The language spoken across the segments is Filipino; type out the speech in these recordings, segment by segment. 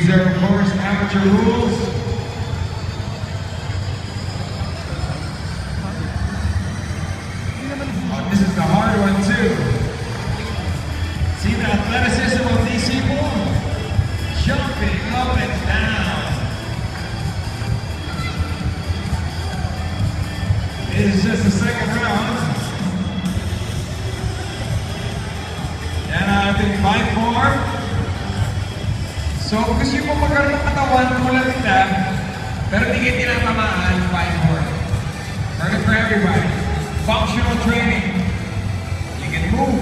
These are, of course, amateur rules. Oh, this is the hard one, too. See the athleticism of these people? Jumping up and down. This is just the second round. Yan ang ating 5-4. So, gusto nyo po magkaroon ng katawan, kulang kita, pero di kayo tinatamaan, 5-4. Learning for everybody. Functional training. You can move.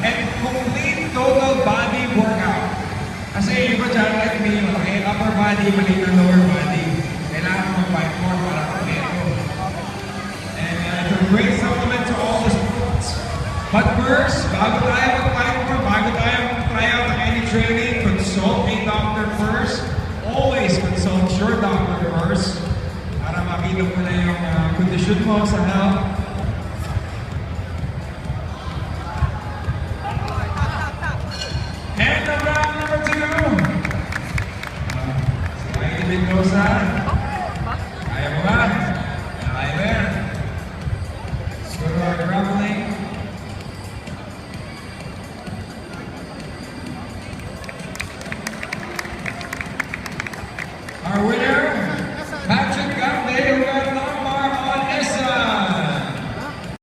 And complete total body workout. Kasi iba dyan, like me, okay, upper body, maliit na lower body. Kailangan mo 5-4 para kompleto. And it's a great supplement to all the sports. But first, bago tayo mag-5-4, bago tayo try out ng any training, consult a doctor first. Always consult your doctor first para makita mo na yung kondisyon mo sa health. And the round number 2. Si Mendoza.